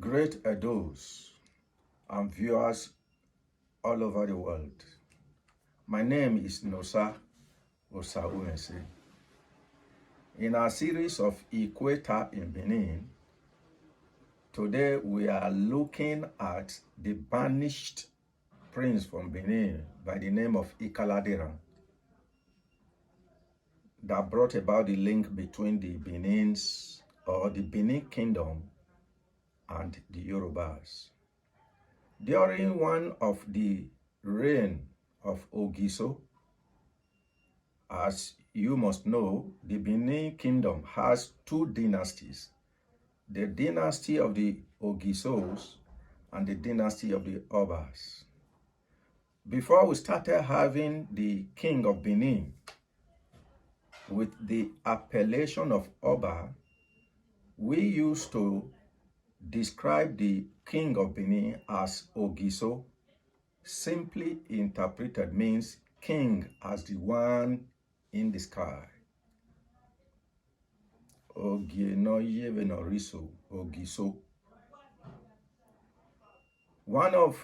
Great Edos and viewers all over the world. My name is Nosa Osaumesi. In our series of Equator in Benin, today we are looking at the banished prince from Benin by the name of Ikaladerhan that brought about the link between the Benin Kingdom and the Yorubas. During one of the reign of Ogiso, as you must know, the Benin Kingdom has two dynasties, the dynasty of the Ogisos and the dynasty of the Obas. Before we started having the king of Benin with the appellation of Oba, we used to describe the king of Benin as Ogiso. Simply interpreted means king as the one in the sky. Ogiso.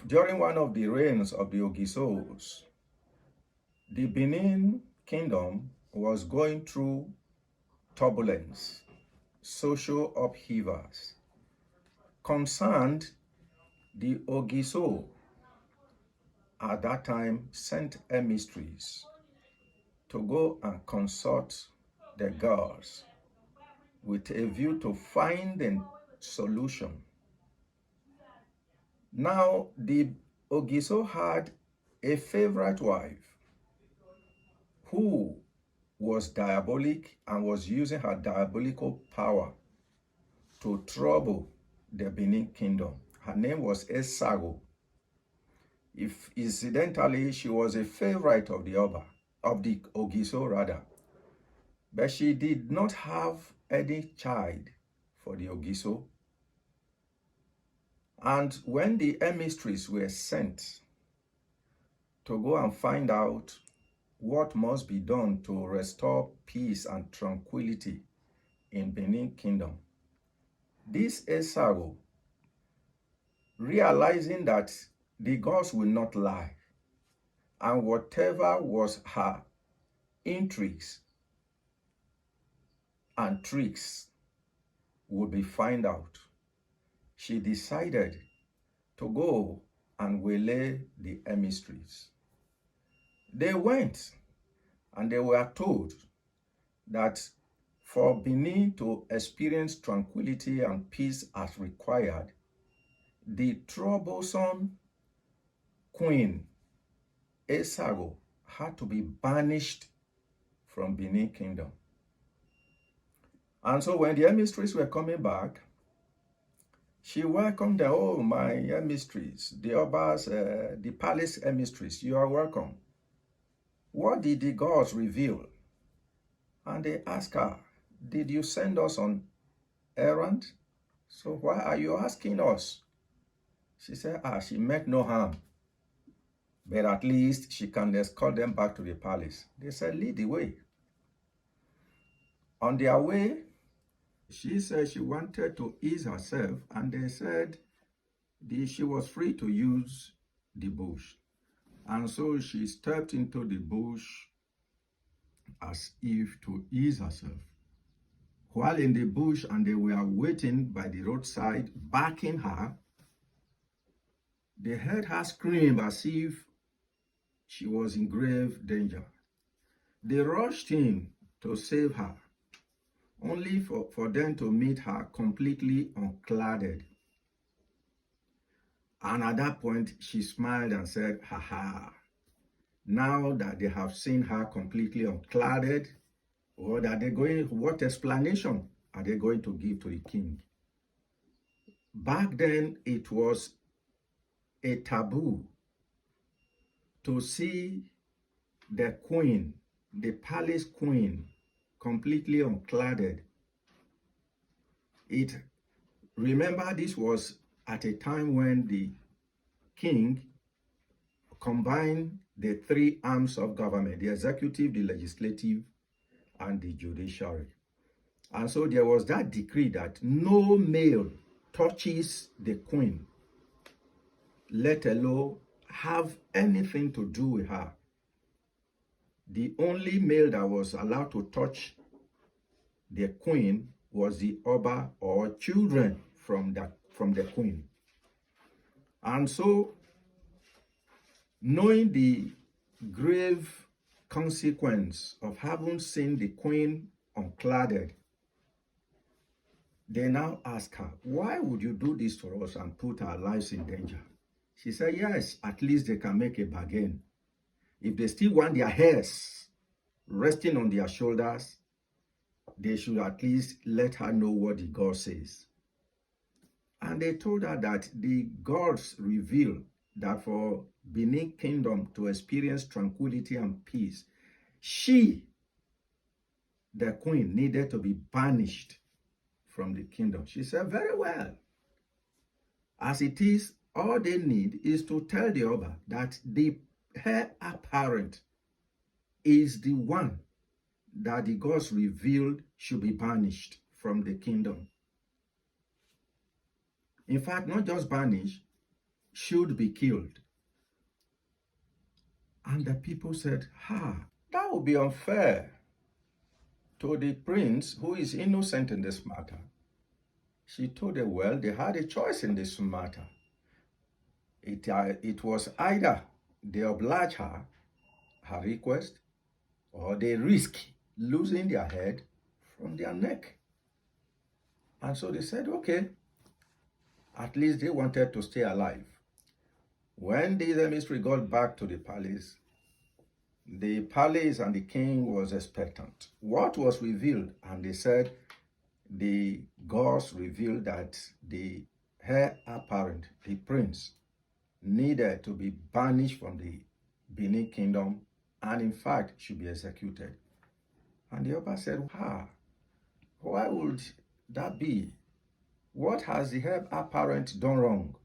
During one of the reigns of the Ogisos, the Benin Kingdom was going through turbulence, social upheavals. Concerned, the Ogiso at that time sent emissaries to go and consult the gods with a view to finding solution. Now, the Ogiso had a favorite wife who was diabolic and was using her diabolical power to trouble the Benin Kingdom. Her name was Esago. If incidentally, she was a favorite of the Ogiso rather, but she did not have any child for the Ogiso. And when the emissaries were sent to go and find out what must be done to restore peace and tranquility in Benin Kingdom, this Esago, realizing that the gods will not lie, and whatever was her intrigues and tricks would be found out, she decided to go and waylay the emissaries. They went and they were told that for Benin to experience tranquility and peace as required, the troublesome queen Esago had to be banished from Benin Kingdom. And so when the emissaries were coming back, she welcomed them. Oh, my emissaries, the Obas, the palace emissaries, you are welcome. What did the gods reveal? And they asked her, did you send us on errand? So why are you asking us? She said, she meant no harm, but at least she can escort them back to the palace. They said, lead the way. On their way, she said she wanted to ease herself, and they said she was free to use the bush. And so she stepped into the bush as if to ease herself. While in the bush and they were waiting by the roadside, backing her, they heard her scream as if she was in grave danger. They rushed in to save her, only for them to meet her completely unclothed. And at that point, she smiled and said, ha, now that they have seen her completely unclothed, what explanation are they going to give to the king? Back then, it was a taboo to see the queen, the palace queen, completely unclothed. Remember, this was at a time when the king combined the three arms of government, the executive, the legislative, and the judiciary. And so there was that decree that no male touches the queen, let alone have anything to do with her. The only male that was allowed to touch the queen was the Oba, or children from the queen. And so, knowing the grave consequence of having seen the queen unclothed, they now ask her, why would you do this to us and put our lives in danger? She said, yes, at least they can make a bargain. If they still want their hairs resting on their shoulders, they should at least let her know what the God says. And they told her that the gods revealed that for Benin Kingdom to experience tranquility and peace, she, the queen, needed to be banished from the kingdom. She said, very well. As it is, all they need is to tell the Oba that the heir apparent is the one that the gods revealed should be banished from the kingdom. In fact, not just banished, should be killed. And the people said, that would be unfair to the prince who is innocent in this matter. She told them, well, they had a choice in this matter. It was either they oblige her request, or they risk losing their head from their neck. And so they said, okay, at least they wanted to stay alive. When the emissary got back to the palace and the king was expectant. What was revealed? And they said, the gods revealed that the heir apparent, the prince, needed to be banished from the Benin Kingdom and in fact should be executed. And the Oba said, why would that be? What has the heir apparent done wrong?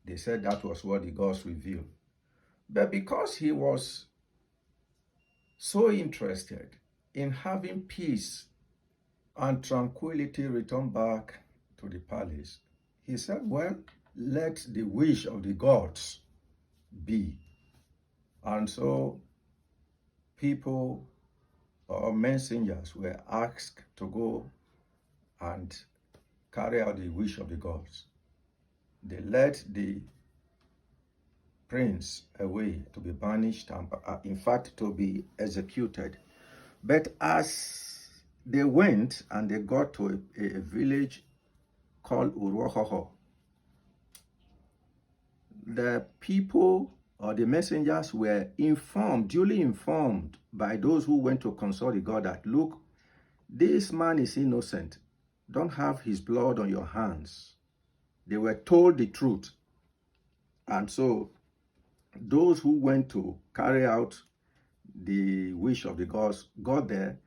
They said that was what the gods revealed. But because he was so interested in having peace and tranquility return back to the palace, he said, well, let the wish of the gods be. And so people or messengers were asked to go and carry out the wish of the gods. They led the prince away to be banished and in fact to be executed. But as they went and they got to a village called Uruohoho, the people or the messengers were duly informed by those who went to consult the god that, look, this man is innocent. Don't have his blood on your hands. They were told the truth. And so those who went to carry out the wish of the gods got there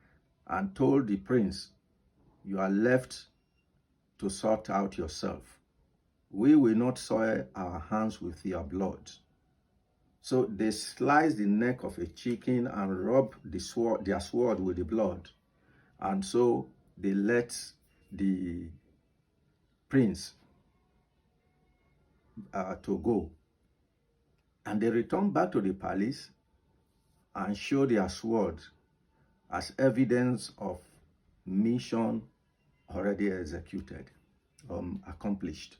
and told the prince, you are left to sort out yourself. We will not soil our hands with your blood. So they sliced the neck of a chicken and rubbed their sword with the blood. And so they let the prince to go. And they returned back to the palace and showed their sword as evidence of mission already executed, accomplished.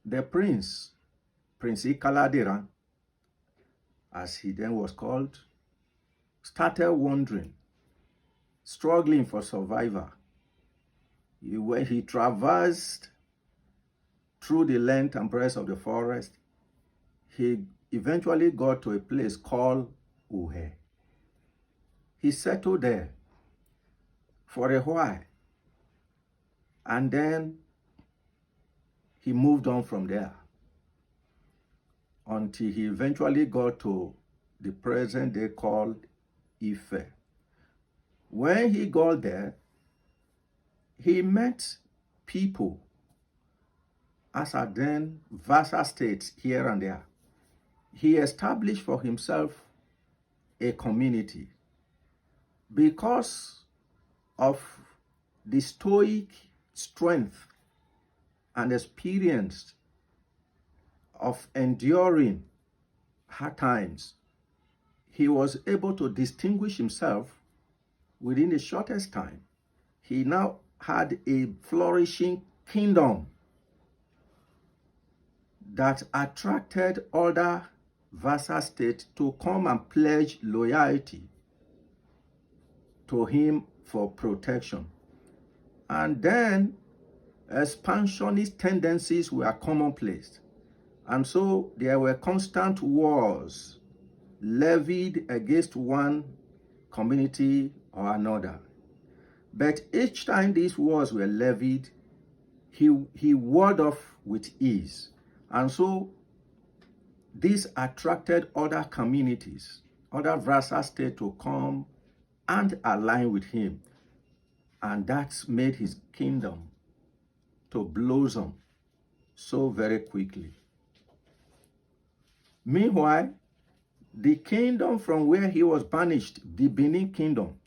The Prince Ikaladerhan, as he then was called, started wandering, struggling for survival. When he traversed through the length and breadth of the forest, he eventually got to a place called Uhe. He settled there for a while, and then he moved on from there until he eventually got to the present day called Ife. When he got there, he met people, as are then vassal states here and there. He established for himself a community because of the stoic strength and experience of enduring hard times, he was able to distinguish himself within the shortest time. He now had a flourishing kingdom that attracted other vassal states to come and pledge loyalty to him for protection. And then expansionist tendencies were commonplace. And so there were constant wars levied against one community or another. But each time these wars were levied, he ward off with ease. And so this attracted other communities, other vassal states to come and align with him. And that's made his kingdom to blossom so very quickly. Meanwhile, the kingdom from where he was banished, the Benin kingdom,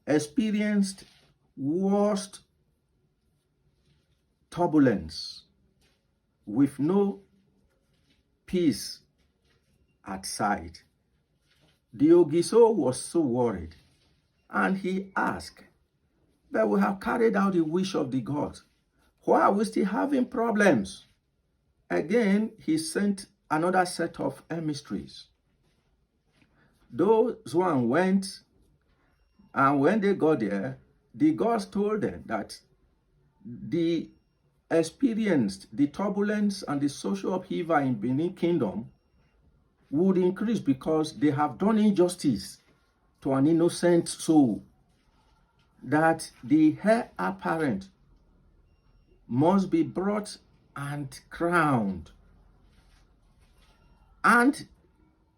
experienced worst turbulence with no peace at sight. The Ogiso was so worried, and he asked, "But we have carried out the wish of the gods. Why are we still having problems?" Again, he sent another set of emissaries. Those one went, and when they got there, the gods told them that the turbulence and the social upheaval in Benin Kingdom would increase because they have done injustice to an innocent soul, that the heir apparent must be brought and crowned, and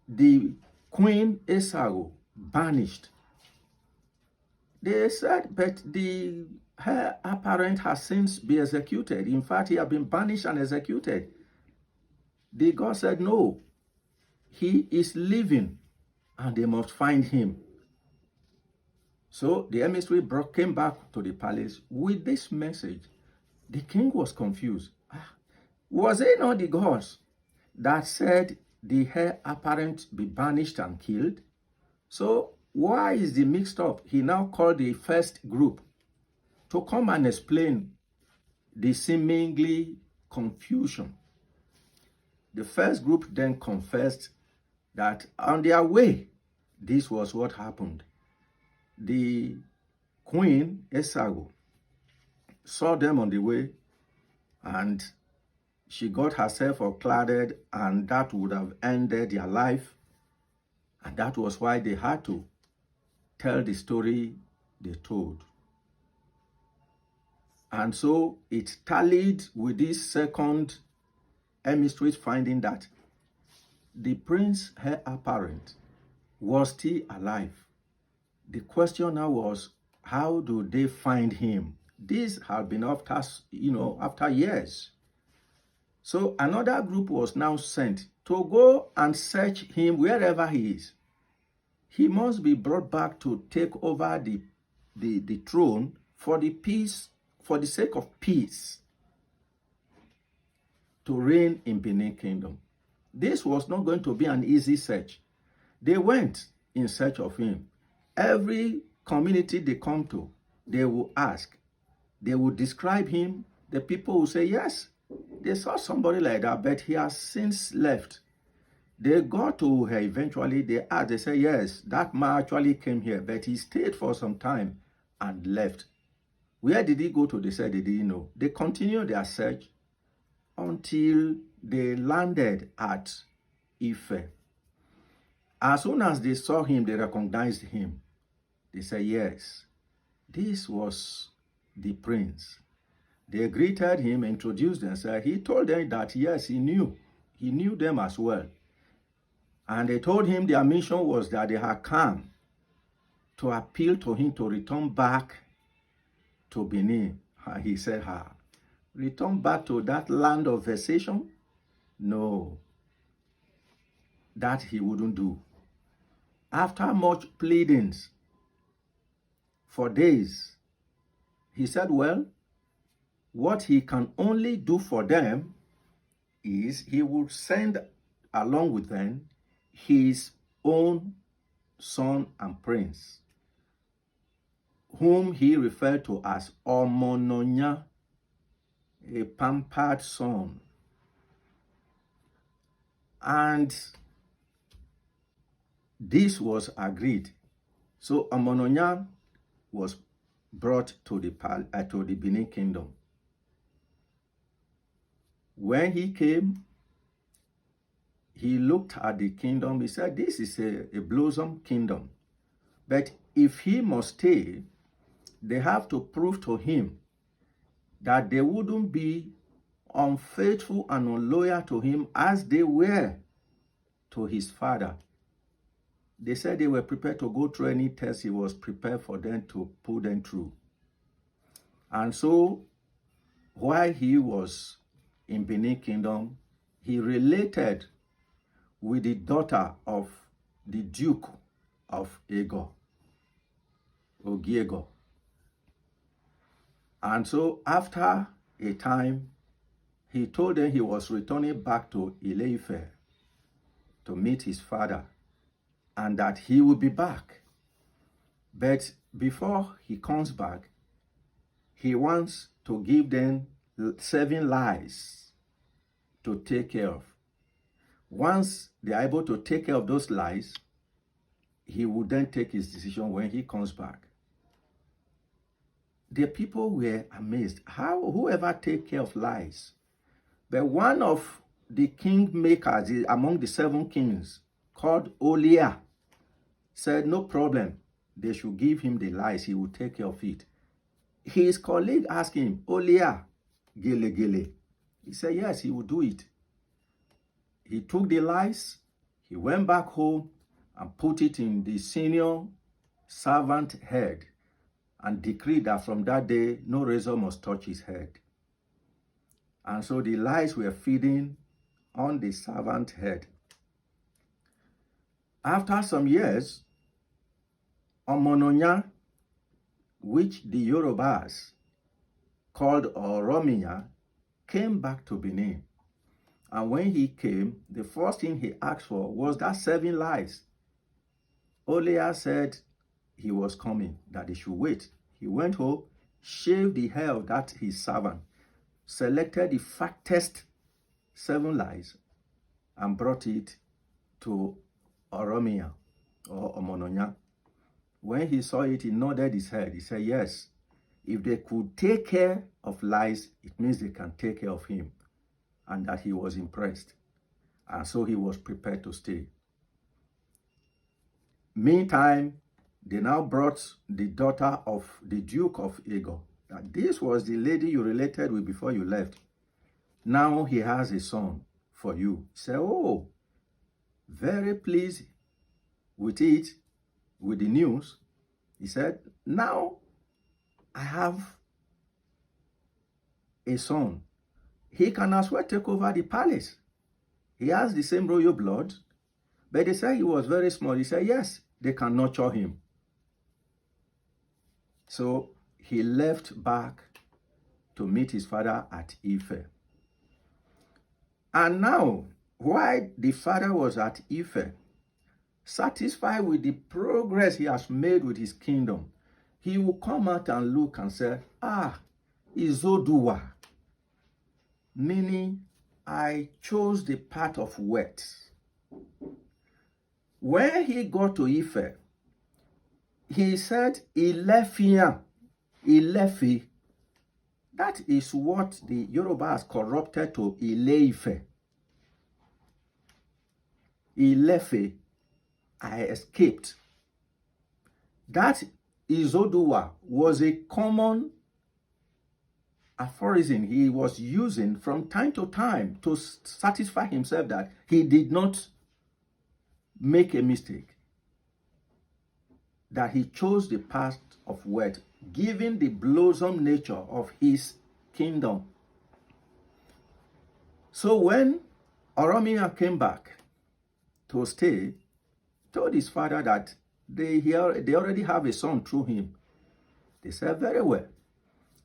the Queen Esago banished. They said, but the heir apparent has since been executed. In fact, he has been banished and executed. The god said, no, he is living and they must find him. So the emissary came back to the palace with this message. The king was confused. Was it not the gods that said the heir apparent be banished and killed? So why is the mixed up? He now called the first group to come and explain the seemingly confusion. The first group then confessed that on their way, this was what happened. The Queen Esago saw them on the way, and she got herself unclothed, and that would have ended their life. And that was why they had to tell the story they told. And so it tallied with this second emissary finding that the prince heir apparent was still alive. The question now was, how do they find him? This had been after years. So another group was now sent to go and search him wherever he is. He must be brought back to take over the throne for the peace, for the sake of peace, to reign in Benin Kingdom. This was not going to be an easy search. They went in search of him. Every community they come to, they will ask. They will describe him. The people will say, yes, they saw somebody like that, but he has since left. They got to her eventually. They asked, they say, yes, that man actually came here, but he stayed for some time and left. Where did he go to? They said they didn't know. They continued their search until they landed at Ife. As soon as they saw him, they recognized him. They said, yes, this was the prince. They greeted him, introduced themselves. He told them that, yes, he knew them as well. And they told him their mission was that they had come to appeal to him to return back to Benin. He said, return back to that land of vexation? No, that he wouldn't do. After much pleadings for days, he said, well, what he can only do for them is he will send along with them his own son and prince, whom he referred to as Omononya, a pampered son. And this was agreed. So Omononya was brought to the Benin Kingdom. When he came, he looked at the kingdom. He said, this is a blossom kingdom. But if he must stay, they have to prove to him that they wouldn't be unfaithful and unloyal to him as they were to his father. They said they were prepared to go through any test he was prepared for them to put them through. And so, while he was in Benin Kingdom, he related with the daughter of the Duke of Ogiego. And so, after a time, he told them he was returning back to Ile-Ife to meet his father, and that he will be back. But before he comes back, he wants to give them 7 lies to take care of. Once they are able to take care of those lies, he will then take his decision when he comes back. The people were amazed. How? Whoever take care of lies? But one of the kingmakers among the 7 kings, called Olia, said no problem. They should give him the lies. He will take care of it. His colleague asked him, Olia, gele. He said, yes, he will do it. He took the lies. He went back home and put it in the senior servant head and decreed that from that day, no razor must touch his head. And so the lies were feeding on the servant head. After some years, Omononya, which the Yorubas called Oromiya, came back to Benin. And when he came, the first thing he asked for was that 7 lies. Olia said he was coming, that he should wait. He went home, shaved the hair of that his servant, selected the fattest 7 lies, and brought it to Oromiya or Omononya. When he saw it, he nodded his head. He said, yes, if they could take care of lies, it means they can take care of him. And that he was impressed. And so he was prepared to stay. Meantime, they now brought the daughter of the Duke of Ego. This was the lady you related with before you left. Now he has a son for you. Say, oh, very pleased with it, with the news. He said, now I have a son. He can as well take over the palace. He has the same royal blood. But they said he was very small. He said, yes, they can nurture him. So he left back to meet his father at Ife. And now, while the father was at Ife, satisfied with the progress he has made with his kingdom, he will come out and look and say, it's Oduduwa. Meaning, I chose the path of wet. When he got to Ife, he said, Ilefian. That is what the Yoruba has corrupted to Ile-Ife. Ilefe, I escaped. That Oduduwa was a common aphorism he was using from time to time to satisfy himself that he did not make a mistake, that he chose the path of wealth, given the blossom nature of his kingdom. So when Oromiya came back to stay, told his father that they already have a son through him. They said, very well.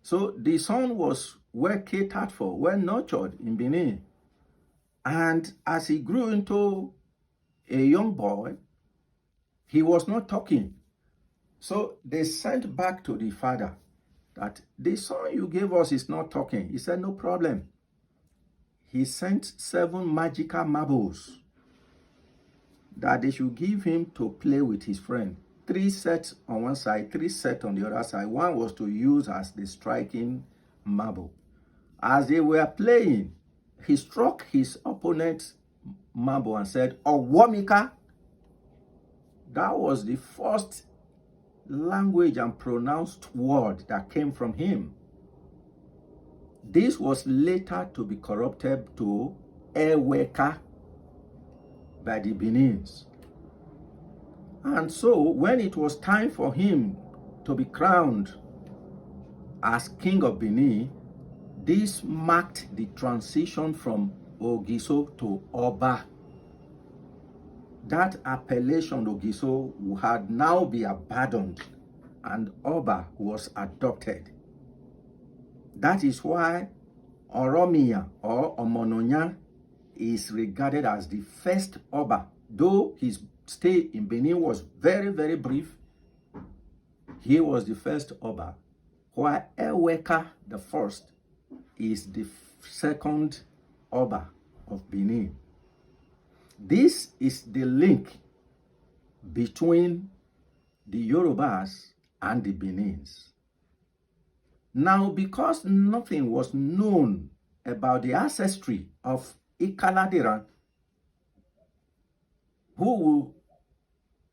So the son was were catered for, were nurtured in Benin. And as he grew into a young boy, he was not talking. So they sent back to the father that the son you gave us is not talking. He said, no problem. He sent 7 magical marbles that they should give him to play with his friend. 3 sets on one side, 3 sets on the other side. One was to use as the striking marble. As they were playing, he struck his opponent's marble and said, Owomika. That was the first language and pronounced word that came from him. This was later to be corrupted to Eweka by the Benins. And so when it was time for him to be crowned as king of Benin, this marked the transition from Ogiso to Oba. That appellation Ogiso had now been abandoned and Oba was adopted. That is why Oromia or Omononya is regarded as the first Oba. Though his stay in Benin was very, very brief, he was the first Oba, while Eweka the first is the second Oba of Benin. This is the link between the Yorubas and the Benins. Now, because nothing was known about the ancestry of Ikaladerhan, who will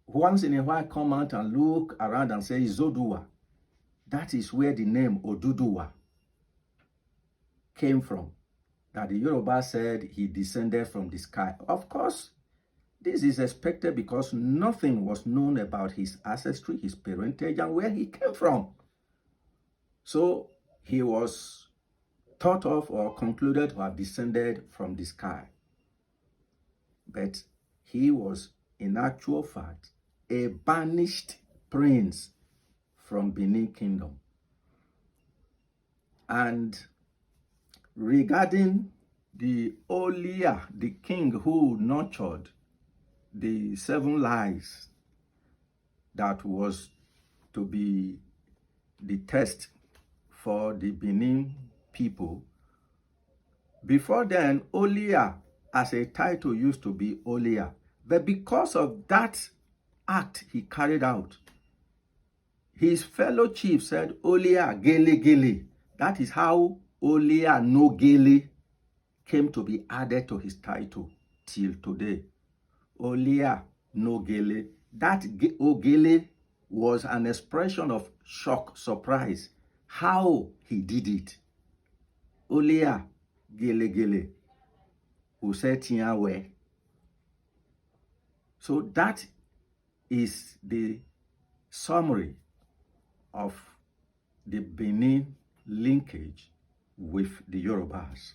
once in a while come out and look around and say Oduduwa, that is where the name Oduduwa came from, that the Yoruba said he descended from the sky. Of course, this is expected because nothing was known about his ancestry, his parentage, and where he came from. So he was thought of or concluded to have descended from the sky. But he was, in actual fact, a banished prince from Benin Kingdom. And regarding the Olia, the king who nurtured the 7 lies that was to be the test for the Benin people, before then, Olia as a title used to be Olia. But because of that act he carried out, his fellow chief said, Olia Gele Gele. That is how Olia no Gele came to be added to his title till today. Olia no Gele. That Ogele was an expression of shock, surprise, how he did it. Olia Gele Gele. Who said Tiawe. So that is the summary of the Benin linkage with the Yorubas.